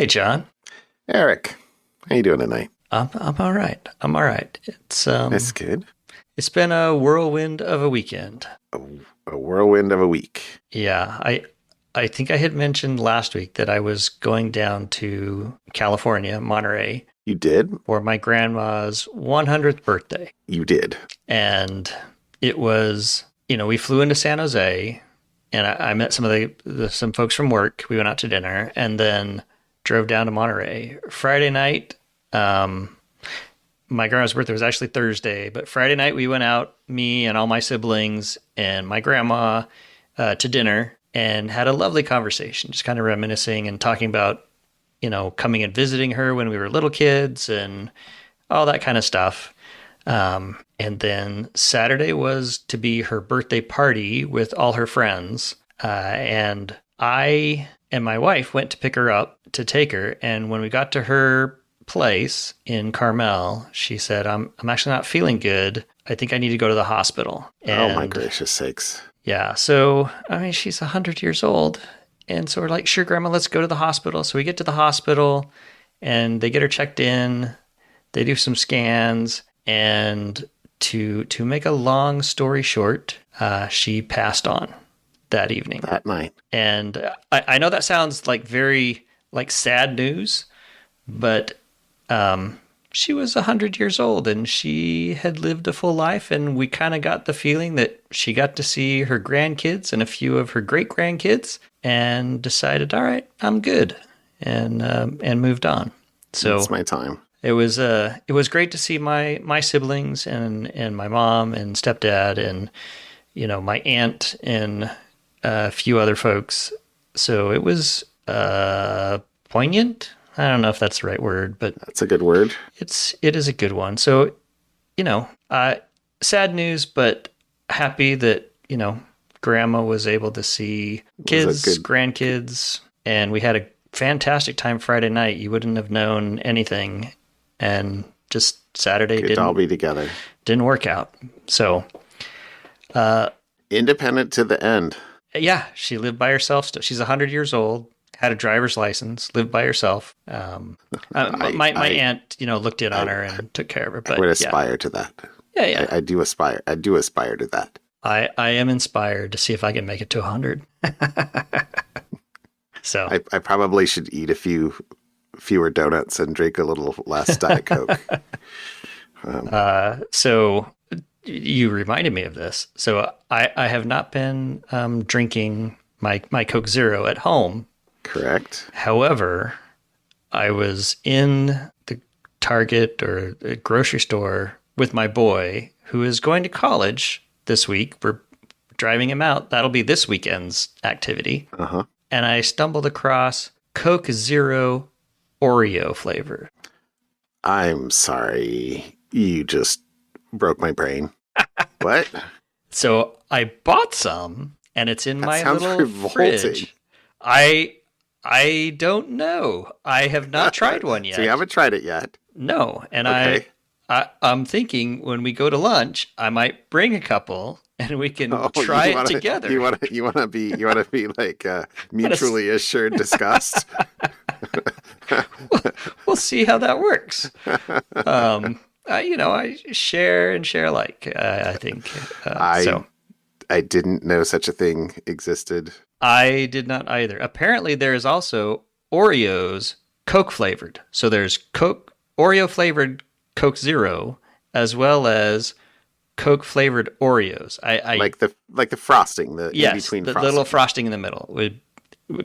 Hey, John. Eric, how you doing tonight? I'm all right. I'm all right. That's good. It's been a whirlwind of a weekend. A, a whirlwind of a week. Yeah, I think I had mentioned last week that I was going down to California, Monterey, You did? for my grandma's 100th birthday. You did. And it was, we flew into San Jose and I met some of some folks from work. We went out to dinner and then drove down to Monterey. Friday night, my grandma's birthday was actually Thursday, but Friday night we went out, me and all my siblings and my grandma, to dinner and had a lovely conversation, just kind of reminiscing and talking about, coming and visiting her when we were little kids and all that kind of stuff. And then Saturday was to be her birthday party with all her friends. And I and my wife went to pick her up to take her. And when we got to her place in Carmel, she said, I'm actually not feeling good. I think I need to go to the hospital. Oh, my gracious sakes. Yeah. So, she's 100 years old. And so we're like, sure, Grandma, let's go to the hospital. So we get to the hospital and they get her checked in. They do some scans. And to make a long story short, she passed on that evening. That night. And I know that sounds like very sad news, but she was 100 years old and she had lived a full life. And we kind of got the feeling that she got to see her grandkids and a few of her great grandkids and decided, all right, I'm good, and moved on. So it's my time. It was great to see my siblings and my mom and stepdad and my aunt and a few other folks. So it was poignant. I don't know if that's the right word, but that's a good word. It is a good one. So sad news, but happy that Grandma was able to see kids, grandkids, and we had a fantastic time Friday night. You wouldn't have known anything. And just Saturday didn't all be together. Didn't work out. So, independent to the end. Yeah, she lived by herself. She's 100 years old. Had a driver's license. Lived by herself. My aunt, looked in on her and took care of her. But I would aspire to that. Yeah. I do aspire. I do aspire to that. I am inspired to see if I can make it to 100. So I probably should eat fewer donuts and drink a little less Diet Coke. So you reminded me of this. So I have not been drinking my Coke Zero at home. Correct. However, I was in the Target or the grocery store with my boy who is going to college this week. We're driving him out. That'll be this weekend's activity. Uh-huh. And I stumbled across Coke Zero Oreo flavor. I'm sorry. You just broke my brain. What? So I bought some, and it's in my little revolting. fridge. I don't know. I have not tried one yet. So you haven't tried it yet? No. And okay. I'm thinking when we go to lunch, I might bring a couple and we can try it together. You want to be like mutually assured disgust. We'll see how that works. I share and share alike. I think. I didn't know such a thing existed. I did not either. Apparently, there is also Oreos Coke flavored. So there's Oreo flavored Coke Zero, as well as Coke flavored Oreos. I like the frosting, the in between the frosting. little frosting in the middle with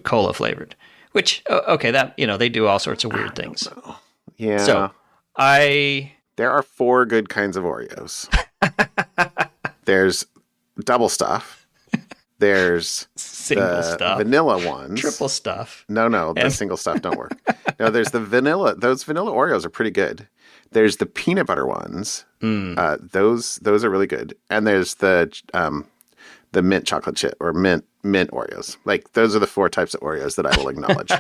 cola flavored. Which that they do all sorts of weird things. Yeah. So there are 4 good kinds of Oreos. There's double stuff. There's single stuff, vanilla ones, triple stuff. No, the single stuff don't work. No, there's the vanilla. Those vanilla Oreos are pretty good. There's the peanut butter ones. Those are really good. And there's the mint chocolate chip or mint Oreos. Like those are the 4 types of Oreos that I will acknowledge.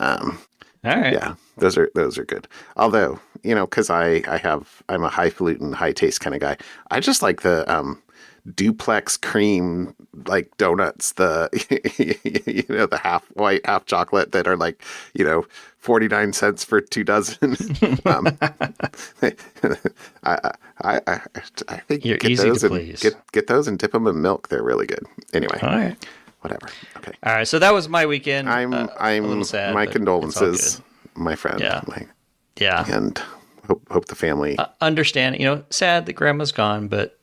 All right. Yeah, those are good. Although, because I'm a highfalutin, high taste kind of guy. I just like the duplex cream like donuts, the the half white, half chocolate that are like 49 cents for 2 dozen. I think You're get easy those to and please. get those and dip them in milk. They're really good. Anyway, All right. whatever. Okay, All right. So that was my weekend. I'm A little sad. my but it's all condolences, my friend. Yeah. Yeah. And hope the family. Understand, sad that grandma's gone, but,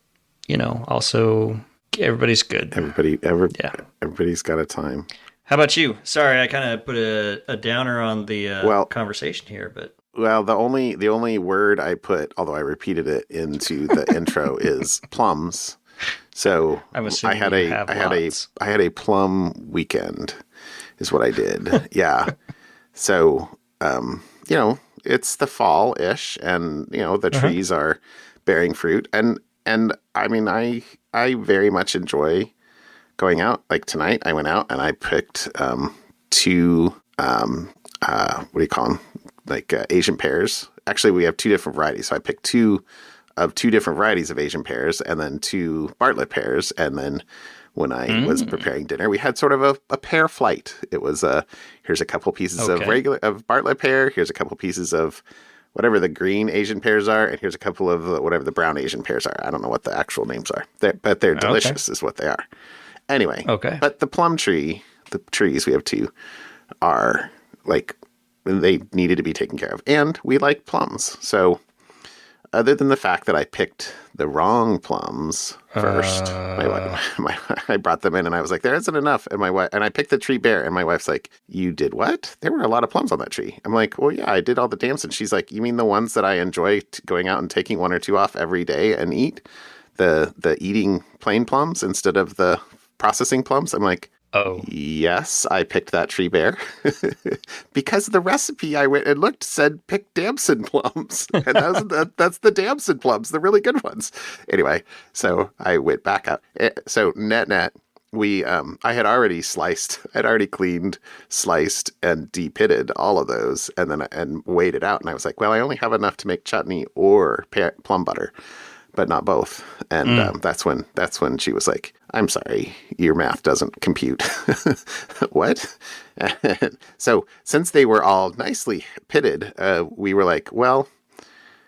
also everybody's good. Everybody's got a time. How about you? Sorry, I kind of put a downer on the conversation here, but. Well, the only word I put, although I repeated it into the intro, is plums. So I'm I had a plum weekend, is what I did. Yeah. So it's the fall-ish, and the trees are bearing fruit, and I mean I very much enjoy going out. Like tonight, I went out and I picked 2 what do you call them? Like Asian pears. Actually, we have 2 different varieties. So I picked 2 different varieties of Asian pears, and then 2 Bartlett pears. And then when I was preparing dinner, we had sort of a pear flight. It was here's a couple pieces of Bartlett pear. Here's a couple pieces of whatever the green Asian pears are, and here's a couple of whatever the brown Asian pears are. I don't know what the actual names are, but they're delicious, is what they are. Anyway, but the plum tree, the trees we have 2, are like. They needed to be taken care of. And we like plums. So other than the fact that I picked the wrong plums first, I brought them in and I was like, there isn't enough. And my wife, and I picked the tree bare, and my wife's like, you did what? There were a lot of plums on that tree. I'm like, well, yeah, I did all the dams. And she's like, you mean the ones that I enjoy going out and taking 1 or 2 off every day and eat? The eating plain plums instead of the processing plums? I'm like, oh, yes, I picked that tree bare because the recipe I went and looked said pick damson plums, and that's the damson plums, the really good ones. Anyway, so I went back out. So net, we I had already cleaned, sliced, and de-pitted all of those, and then weighed it out, and I was like, well, I only have enough to make chutney or plum butter, but not both. And that's when she was like, I'm sorry, your math doesn't compute. What? So since they were all nicely pitted, we were like, well,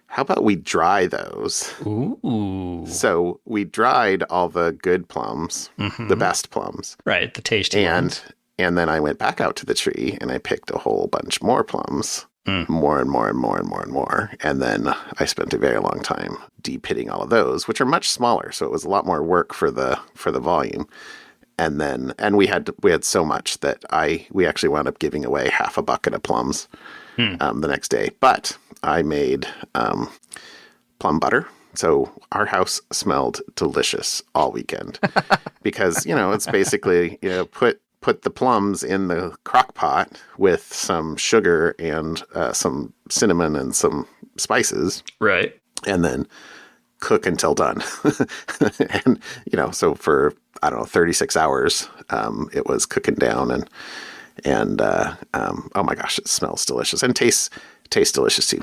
how about we dry those? Ooh. So we dried all the good plums, the best plums. Right, the tasty ones. And then I went back out to the tree and I picked a whole bunch more plums. More and more and more and more and more. And then I spent a very long time de-pitting all of those, which are much smaller. So it was a lot more work for the volume. And we had so much that we actually wound up giving away half a bucket of plums the next day. But I made plum butter. So our house smelled delicious all weekend because, it's basically, put the plums in the crock pot with some sugar and some cinnamon and some spices. Right. And then cook until done. And, so for, 36 hours, it was cooking down and oh my gosh, it smells delicious and tastes delicious too.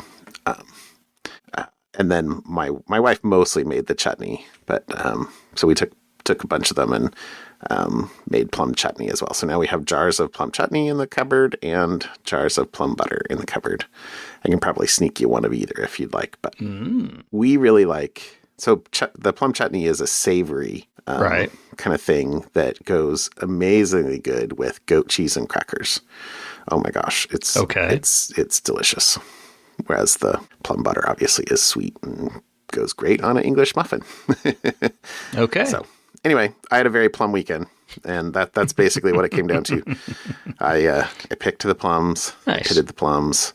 And then my wife mostly made the chutney, but so we took a bunch of them and made plum chutney as well. So now we have jars of plum chutney in the cupboard and jars of plum butter in the cupboard. I can probably sneak you one of either if you'd like, but we really like. So the plum chutney is a savory kind of thing that goes amazingly good with goat cheese and crackers. Oh my gosh, it's delicious. Whereas the plum butter obviously is sweet and goes great on an English muffin. Okay. So anyway, I had a very plum weekend, and that's basically what it came down to. I picked the plums, I pitted the plums,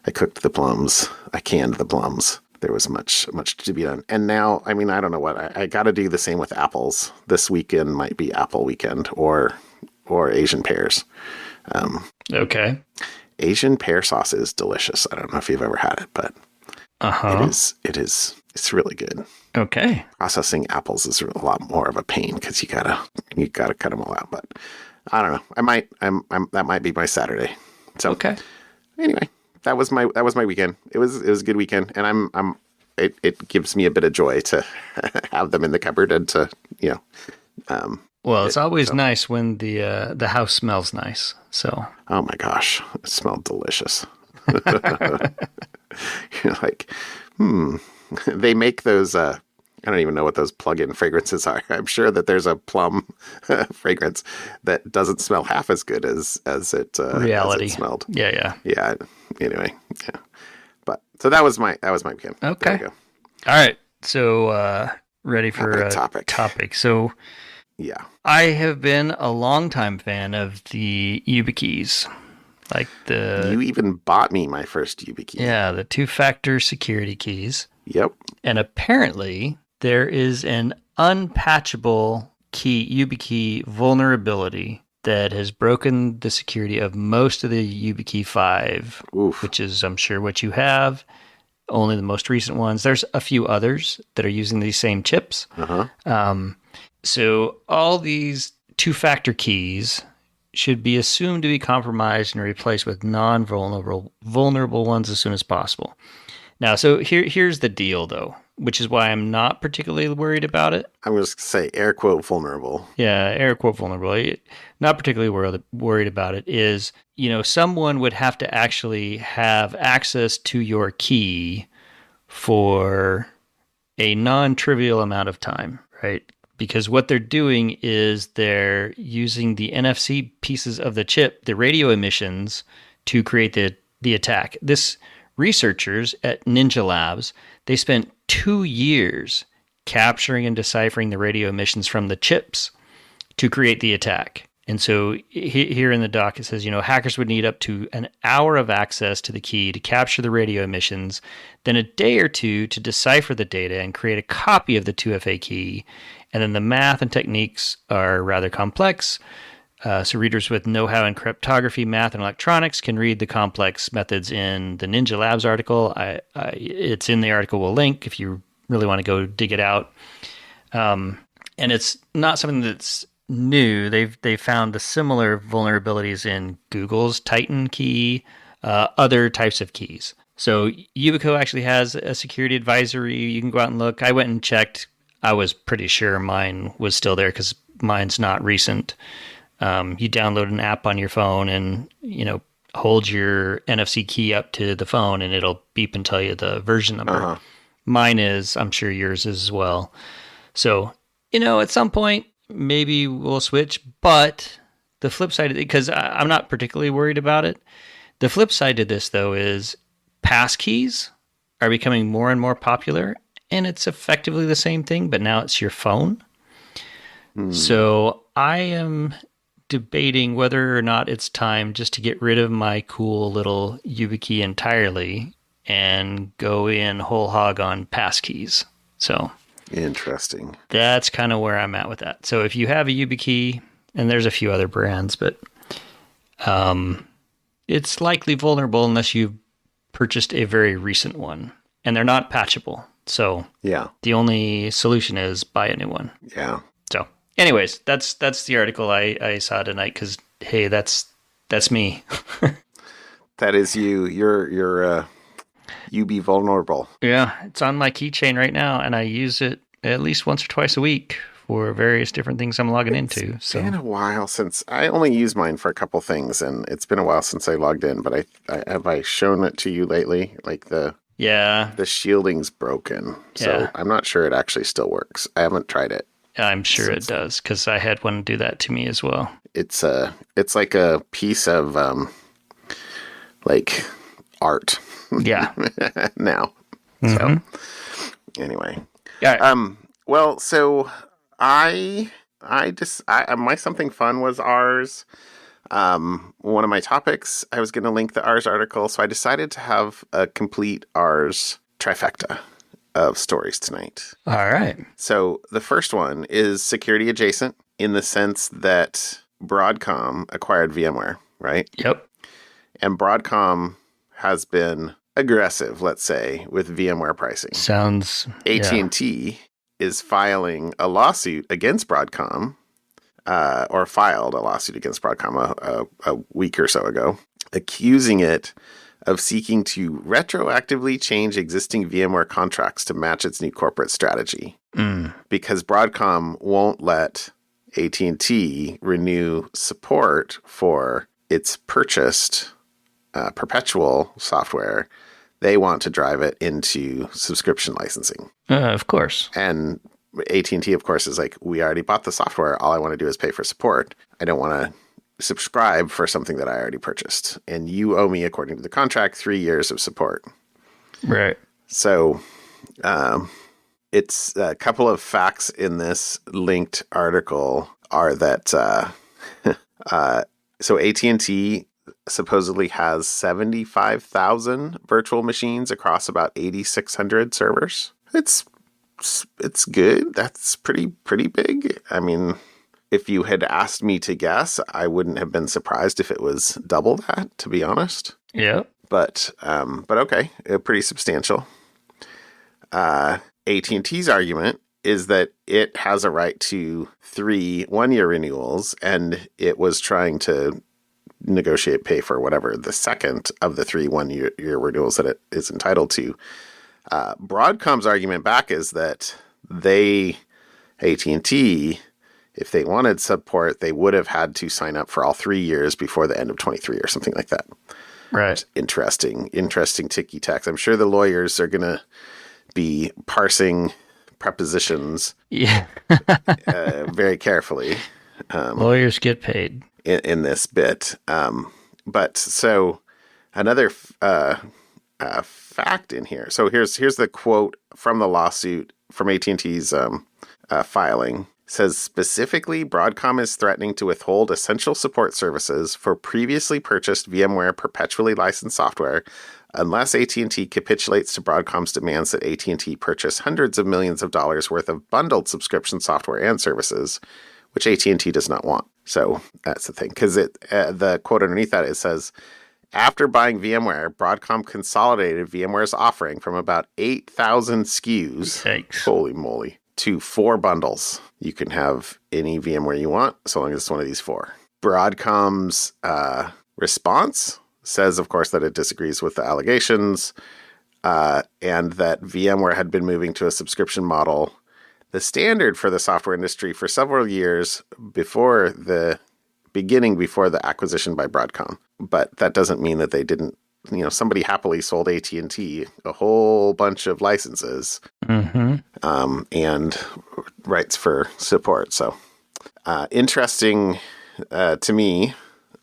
I cooked the plums, I canned the plums. There was much to be done. And now, I don't know what, I got to do the same with apples. This weekend might be apple weekend or Asian pears. Okay. Asian pear sauce is delicious. I don't know if you've ever had it, but it's really good. Okay. Processing apples is a lot more of a pain because you gotta cut them all out. But I don't know. That might be my Saturday. So okay. Anyway, that was my weekend. It was a good weekend, and it gives me a bit of joy to have them in the cupboard and to Well, it's always nice when the house smells nice. So, oh my gosh, it smelled delicious. You're like, they make those. I don't even know what those plug-in fragrances are. I'm sure that there's a plum fragrance that doesn't smell half as good as reality as it smelled. Yeah. Anyway, yeah. But so that was my weekend. Okay. All right. So ready for a topic. So yeah, I have been a longtime fan of the YubiKeys. You even bought me my first YubiKey. Yeah, the two-factor security keys. Yep. And apparently there is an unpatchable Yubikey vulnerability that has broken the security of most of the Yubikey 5, which is, I'm sure, what you have. Only the most recent ones. There's a few others that are using these same chips. So all these two-factor keys should be assumed to be compromised and replaced with vulnerable ones as soon as possible. Now, so here's the deal, though, which is why I'm not particularly worried about it. I'm going to say air quote vulnerable. Yeah, air quote vulnerable. Not particularly worried about it is, someone would have to actually have access to your key for a non-trivial amount of time, right? Because what they're doing is they're using the NFC pieces of the chip, the radio emissions, to create the attack. This researchers at Ninja Labs, they spent 2 years capturing and deciphering the radio emissions from the chips to create the attack. And so here in the doc, it says, hackers would need up to an hour of access to the key to capture the radio emissions, then a day or two to decipher the data and create a copy of the 2FA key. And then the math and techniques are rather complex. So readers with know-how in cryptography, math, and electronics can read the complex methods in the Ninja Labs article. It's in the article we'll link if you really want to go dig it out. And it's not something that's new. They've found the similar vulnerabilities in Google's Titan key, other types of keys. So Yubico actually has a security advisory. You can go out and look. I went and checked. I was pretty sure mine was still there because mine's not recent. You download an app on your phone and, hold your NFC key up to the phone and it'll beep and tell you the version number. Mine is, I'm sure yours is as well. So, at some point, maybe we'll switch, but the flip side of it, because I'm not particularly worried about it. The flip side to this, though, is passkeys are becoming more and more popular, and it's effectively the same thing, but now it's your phone. So I am debating whether or not it's time just to get rid of my cool little YubiKey entirely and go in whole hog on passkeys. So interesting. That's kind of where I'm at with that. So if you have a YubiKey, and there's a few other brands, but it's likely vulnerable unless you've purchased a very recent one, and they're not patchable. So yeah, the only solution is buy a new one. Yeah. So anyways, that's the article I saw tonight because, hey, that's me. That is you. You're Yubikey vulnerable. Yeah, it's on my keychain right now, and I use it at least once or twice a week for various different things I'm logging into. So it's been a while since I only use mine for a couple things, and it's been a while since I logged in. But have I shown it to you lately? Like the shielding's broken, so I'm not sure it actually still works. I haven't tried it. I'm sure it does because I had one do that to me as well. It's like a piece of like art. Yeah. Now. Mm-hmm. So anyway. Yeah. Well, so my something fun was ours. One of my topics, I was going to link the ours article, so I decided to have a complete ours trifecta of stories tonight. All right. So the first one is security adjacent in the sense that Broadcom acquired VMware, right? Yep. And Broadcom has been aggressive, let's say, with VMware pricing. Sounds... AT&T is filing a lawsuit against Broadcom, or filed a lawsuit against Broadcom a week or so ago, accusing it of seeking to retroactively change existing VMware contracts to match its new corporate strategy. Because Broadcom won't let AT&T renew support for its purchased perpetual software, they want to drive it into subscription licensing. Of course. And AT&T, of course, is like, we already bought the software. All I want to do is pay for support. I don't want to subscribe for something that I already purchased. And you owe me, according to the contract, 3 years of support. Right. So it's a couple of facts in this linked article are that so AT&T supposedly has 75,000 virtual machines across about 8,600 servers. It's good. That's pretty big. I mean, if you had asked me to guess, I wouldn't have been surprised if it was double that, to be honest. Yeah. But okay, pretty substantial. AT&T's argument is that it has a right to 3 one-year renewals, and it was trying to negotiate pay for whatever the second of the 3 one-year renewals that it is entitled to. Broadcom's argument back is that AT&T, if they wanted support, they would have had to sign up for all 3 years before the end of 23 or something like that. Right. Interesting ticky-tacks. I'm sure the lawyers are going to be parsing prepositions very carefully. Lawyers get paid. In this bit. But so another fact in here. So here's the quote from the lawsuit from AT&T's filing. It says, specifically, Broadcom is threatening to withhold essential support services for previously purchased VMware perpetually licensed software unless AT&T capitulates to Broadcom's demands that AT&T purchase hundreds of millions of dollars worth of bundled subscription software and services, which AT&T does not want. So that's the thing. Because the quote underneath that, it says, after buying VMware, Broadcom consolidated VMware's offering from about 8,000 SKUs, Yikes. holy moly, to 4 bundles. You can have any VMware you want, so long as it's one of these 4. Broadcom's response says, of course, that it disagrees with the allegations and that VMware had been moving to a subscription model, the standard for the software industry, for several years before the acquisition by Broadcom. But that doesn't mean that they didn't, somebody happily sold AT&T a whole bunch of licenses and rights for support. So interesting to me.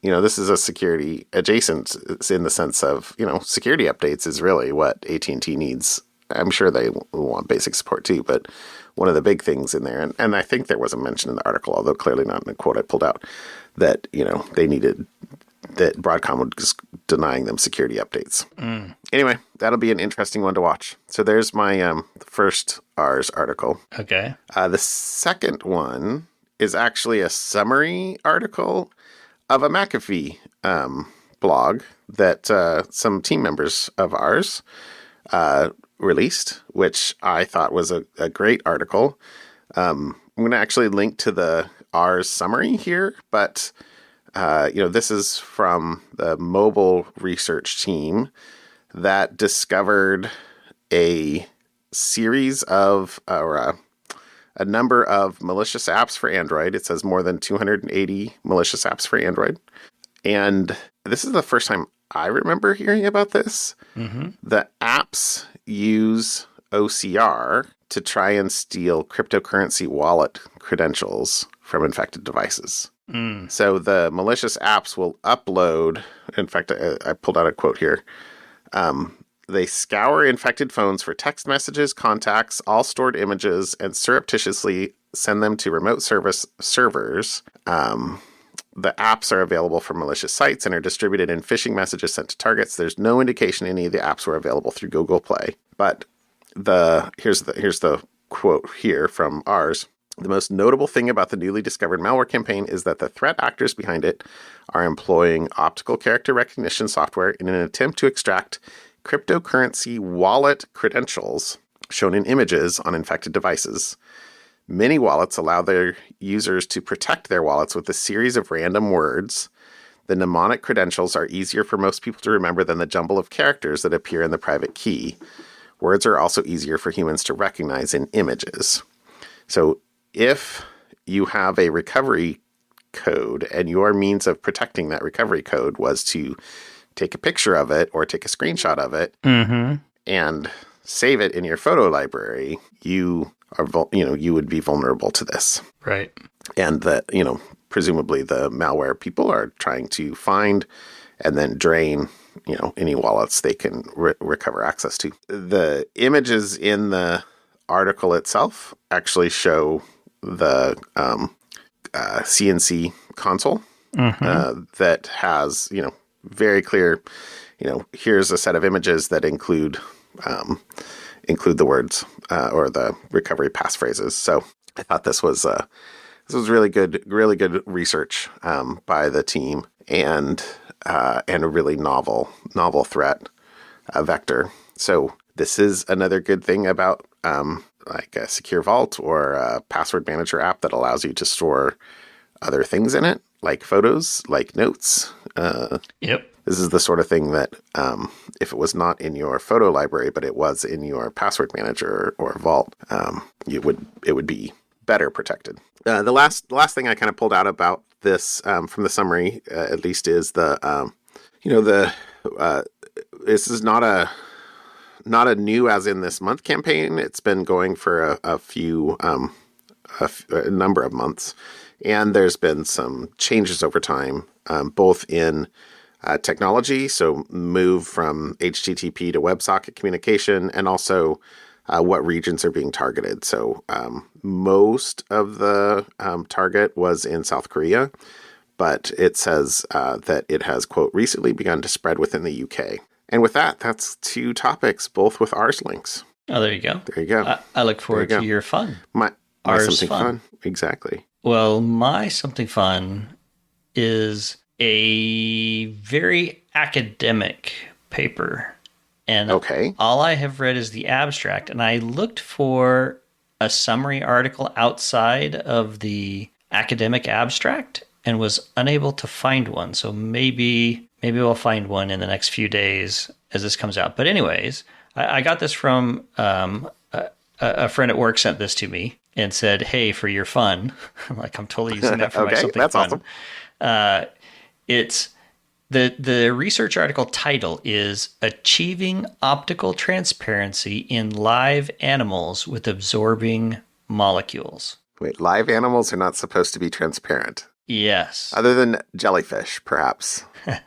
This is a security adjacent in the sense of, security updates is really what AT&T needs. I'm sure they want basic support too, but one of the big things in there, and I think there was a mention in the article, although clearly not in the quote I pulled out, that, they needed, that Broadcom was just denying them security updates. Anyway, that'll be an interesting one to watch. So there's my first R's article. Okay. The second one is actually a summary article of a McAfee blog that some team members of ours released, which I thought was a great article. I'm going to actually link to the R's summary here, but this is from the mobile research team that discovered a series of a number of malicious apps for Android. It says more than 280 malicious apps for Android. And this is the first time I remember hearing about this. The apps use OCR to try and steal cryptocurrency wallet credentials from infected devices. So the malicious apps will upload, in fact, I pulled out a quote here. They scour infected phones for text messages, contacts, all stored images, and surreptitiously send them to remote service servers. The apps are available from malicious sites and are distributed in phishing messages sent to targets. There's no indication any of the apps were available through Google Play. But here's the quote here from ours. The most notable thing about the newly discovered malware campaign is that the threat actors behind it are employing optical character recognition software in an attempt to extract cryptocurrency wallet credentials shown in images on infected devices. Many wallets allow their users to protect their wallets with a series of random words The mnemonic credentials are easier for most people to remember than the jumble of characters that appear in the private key. Words are also easier for humans to recognize in images. So if you have a recovery code and your means of protecting that recovery code was to take a picture of it or take a screenshot of it and save it in your photo library, you would be vulnerable to this. Right. And that, presumably the malware people are trying to find and then drain, any wallets they can recover access to. The images in the article itself actually show the CNC console that has, very clear, here's a set of images that include the words or the recovery passphrases. So I thought this was really good research by the team and a really novel threat vector. So this is another good thing about like a secure vault or a password manager app that allows you to store other things in it, like photos, like notes. Yep. This is the sort of thing that if it was not in your photo library, but it was in your password manager or vault, it would be better protected. The last thing I kind of pulled out about this from the summary, at least, is this is not a new as in this month campaign. It's been going for a number of months, and there's been some changes over time, both in technology, so move from HTTP to WebSocket communication, and also what regions are being targeted. So most of the target was in South Korea, but it says that it has, quote, recently begun to spread within the UK. And with that, that's 2 topics, both with ours links. Oh, there you go. There you go. I look forward to your fun. My Ours something fun. Exactly. Well, my something fun is a very academic paper. And all I have read is the abstract. And I looked for a summary article outside of the academic abstract and was unable to find one. So maybe we'll find one in the next few days as this comes out. But anyways, I got this from a friend at work sent this to me and said, hey, for your fun. I'm like, I'm totally using that for my something that's fun. Awesome. It's the research article title is Achieving Optical Transparency in Live Animals with Absorbing Molecules. Wait, live animals are not supposed to be transparent. Yes. Other than jellyfish, perhaps.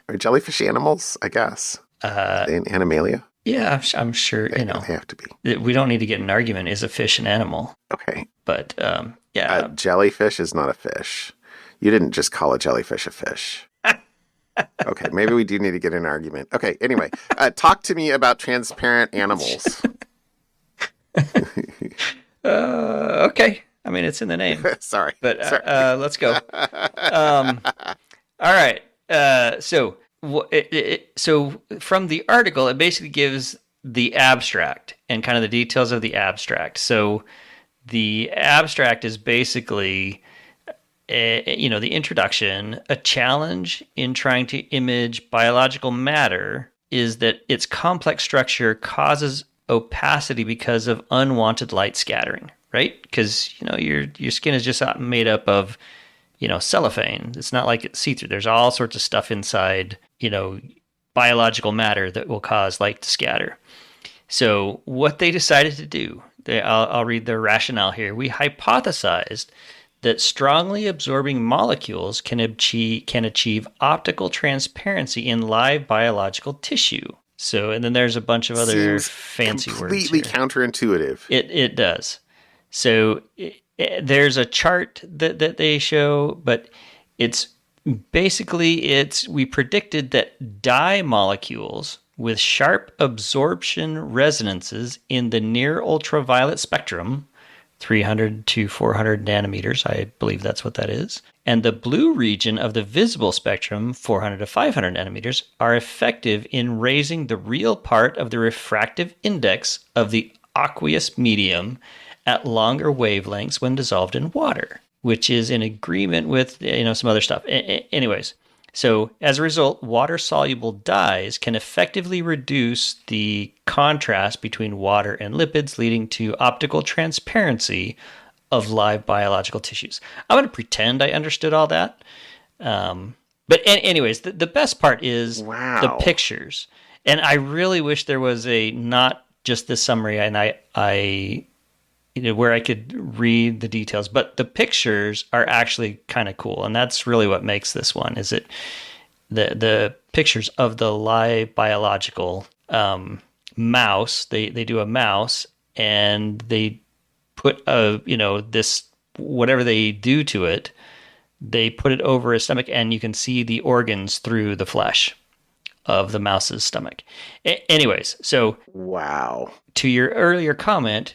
Are jellyfish animals, I guess? Animalia? Yeah, I'm sure, They have to be. We don't need to get an argument. Is a fish an animal? Okay. But, yeah. Jellyfish is not a fish. You didn't just call a jellyfish a fish. Okay, maybe we do need to get an argument. Okay, anyway, talk to me about transparent animals. Okay. I mean, it's in the name. Sorry. But let's go. All right. So from the article, it basically gives the abstract and kind of the details of the abstract. So the abstract is basically, the introduction. A challenge in trying to image biological matter is that its complex structure causes opacity because of unwanted light scattering, right? Because, your skin is just made up of, cellophane. It's not like it's see-through. There's all sorts of stuff inside, biological matter that will cause light to scatter. So what they decided to do, I'll read their rationale here. We hypothesized that strongly absorbing molecules can achieve optical transparency in live biological tissue. So, and then there's a bunch of other fancy words. Completely counterintuitive. It does. So there's a chart that they show, but it's basically we predicted that dye molecules with sharp absorption resonances in the near ultraviolet spectrum, 300 to 400 nanometers, I believe that's what that is, and the blue region of the visible spectrum, 400 to 500 nanometers, are effective in raising the real part of the refractive index of the aqueous medium at longer wavelengths when dissolved in water, which is in agreement with some other stuff. Anyways, So, as a result, water soluble dyes can effectively reduce the contrast between water and lipids, leading to optical transparency of live biological tissues. I'm going to pretend I understood all that. Anyways, the best part is the Wow. pictures. And I really wish there was a not just the summary and I where I could read the details, but the pictures are actually kind of cool. And that's really what makes this one is it the pictures of the live biological mouse. They do a mouse and they put this whatever they do to it, they put it over his stomach and you can see the organs through the flesh of the mouse's stomach. Anyways, so Wow. to your earlier comment,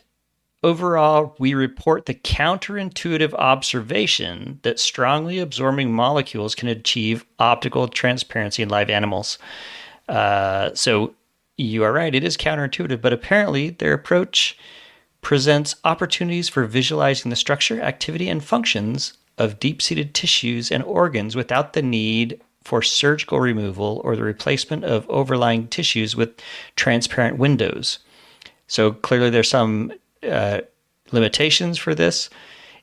overall, we report the counterintuitive observation that strongly absorbing molecules can achieve optical transparency in live animals. So you are right, it is counterintuitive, but apparently their approach presents opportunities for visualizing the structure, activity, and functions of deep-seated tissues and organs without the need for surgical removal or the replacement of overlying tissues with transparent windows. So clearly there's some limitations for this.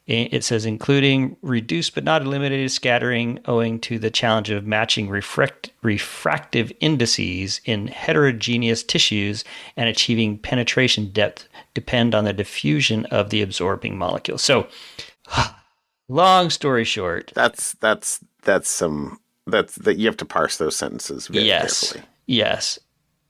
It says including reduced but not eliminated scattering owing to the challenge of matching refractive indices in heterogeneous tissues and achieving penetration depth depend on the diffusion of the absorbing molecule. So long story short, That you have to parse those sentences very carefully. Yes.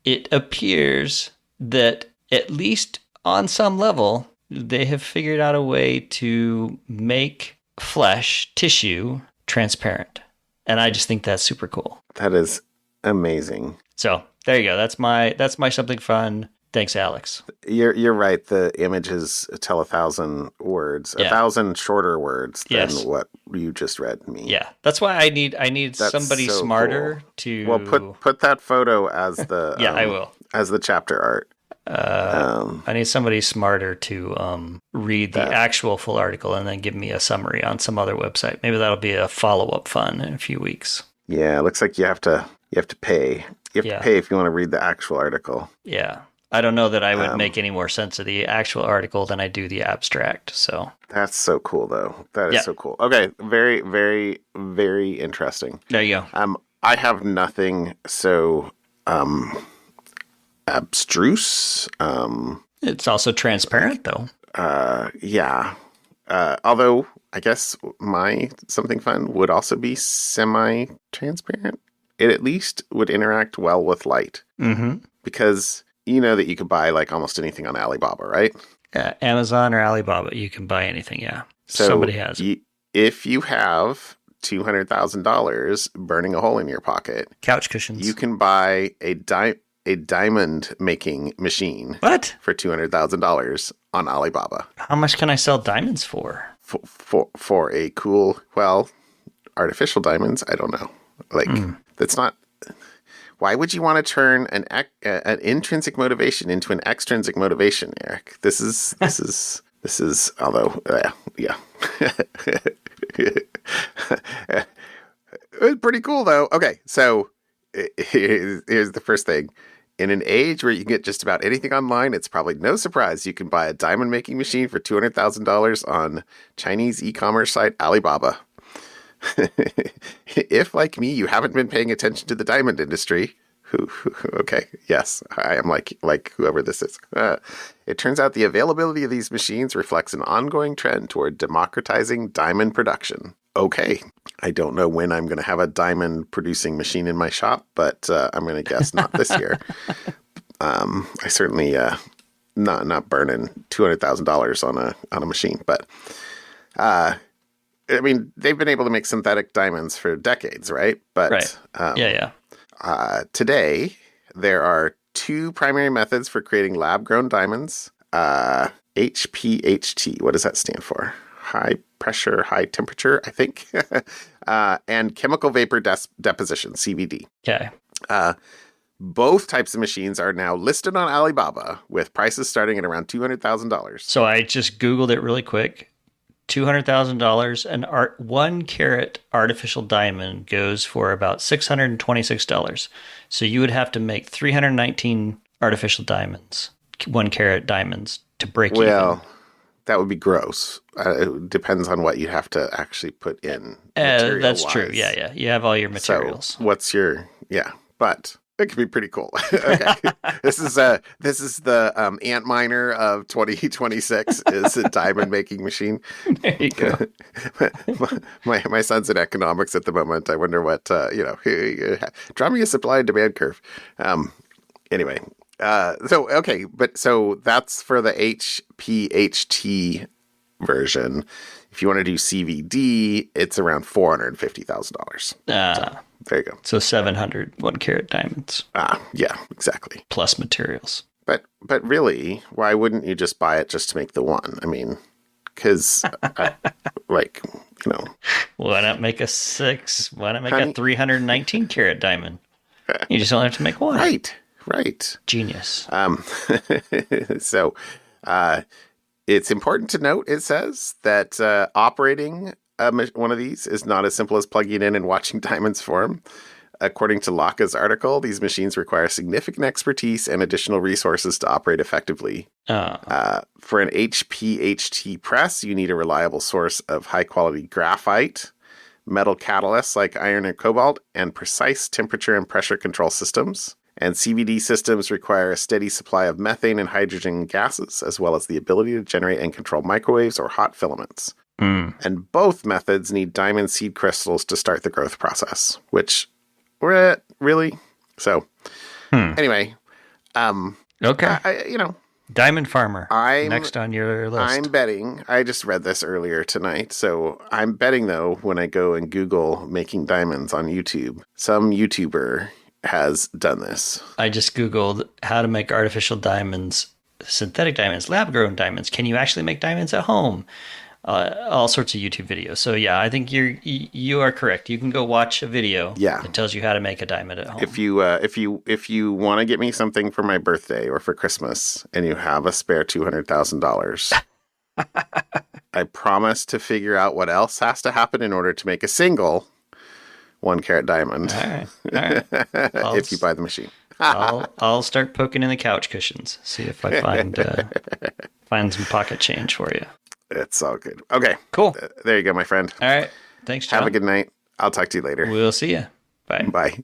It appears that at least on some level, they have figured out a way to make flesh tissue transparent. And I just think that's super cool. That is amazing. So there you go. That's my something fun. Thanks, Alex. You're right. The images tell 1,000 words, 1,000 shorter words than what you just read me. Yeah, that's why I need somebody so smarter cool. to. Well, put that photo as the I will as the chapter art. I need somebody smarter to read the actual full article and then give me a summary on some other website. Maybe that'll be a follow-up fun in a few weeks. Yeah, it looks like you have to pay. You have to pay if you want to read the actual article. Yeah. I don't know that I would make any more sense of the actual article than I do the abstract. So that's so cool, though. That is so cool. Okay, very, very, very interesting. There you go. I have nothing so abstruse. It's also transparent, though. Yeah. Although I guess my something fun would also be semi-transparent. It at least would interact well with light. Mm-hmm. Because you know that you could buy like almost anything on Alibaba, right? Amazon or Alibaba, you can buy anything, yeah. So somebody has it. If you have $200,000 burning a hole in your pocket, couch cushions, you can buy a diamond making machine. What? For $200,000 on Alibaba. How much can I sell diamonds for? For a cool, artificial diamonds? I don't know. That's not. Why would you want to turn an intrinsic motivation into an extrinsic motivation, Eric? This is although yeah. It's pretty cool though. Okay, so here's the first thing. In an age where you can get just about anything online, it's probably no surprise you can buy a diamond making machine for $200,000 on Chinese e-commerce site Alibaba. If, like me, you haven't been paying attention to the diamond industry, okay, yes, I am like whoever this is. It turns out the availability of these machines reflects an ongoing trend toward democratizing diamond production. Okay, I don't know when I'm going to have a diamond producing machine in my shop, but I'm going to guess not this year. I certainly not burning $200,000 on a machine, but. I mean, they've been able to make synthetic diamonds for decades, right? But right. Today, there are two primary methods for creating lab-grown diamonds. HPHT, what does that stand for? High pressure, high temperature, I think. And chemical vapor deposition, CVD. Okay. Both types of machines are now listed on Alibaba with prices starting at around $200,000. So I just Googled it really quick. $200,000. An 1 carat artificial diamond goes for about $626. So you would have to make 319 artificial diamonds, 1 carat diamonds, to break even. Well, that would be gross. It depends on what you have to actually put in. That's true. Yeah. You have all your materials. So what's your but it could be pretty cool. Okay, this is the ant miner of 2026 is a diamond making machine. There you go. my son's in economics at the moment. I wonder what draw me a supply and demand curve. Anyway. So that's for the HPHT version. If you want to do CVD, it's around $450,000. So, there you go. So 700 1 carat diamonds. Yeah, exactly. Plus materials. But really, why wouldn't you just buy it just to make the one? I mean, because Why not make a 6? Why not make a 319 carat diamond? You just don't have to make one. Right. Genius. So it's important to note, it says, that operating one of these is not as simple as plugging in and watching diamonds form. According to Laka's article, these machines require significant expertise and additional resources to operate effectively. For an HPHT press, you need a reliable source of high-quality graphite, metal catalysts like iron and cobalt, and precise temperature and pressure control systems. And CVD systems require a steady supply of methane and hydrogen gases, as well as the ability to generate and control microwaves or hot filaments. And both methods need diamond seed crystals to start the growth process, which we're at, really? So, anyway. Okay. Diamond Farmer, next on your list. I'm betting, I just read this earlier tonight, so I'm betting, though, when I go and Google making diamonds on YouTube, some YouTuber has done this. I just Googled how to make artificial diamonds, synthetic diamonds, lab-grown diamonds. Can you actually make diamonds at home? All sorts of YouTube videos. So yeah, I think you are correct. You can go watch a video that tells you how to make a diamond at home. If you want to get me something for my birthday or for Christmas and you have a spare $200,000, I promise to figure out what else has to happen in order to make a single 1 carat diamond. All right. If you buy the machine. I'll start poking in the couch cushions. See if I find some pocket change for you. It's all good. Okay. Cool. There you go, my friend. All right. Thanks, John. Have a good night. I'll talk to you later. We'll see you. Bye. Bye.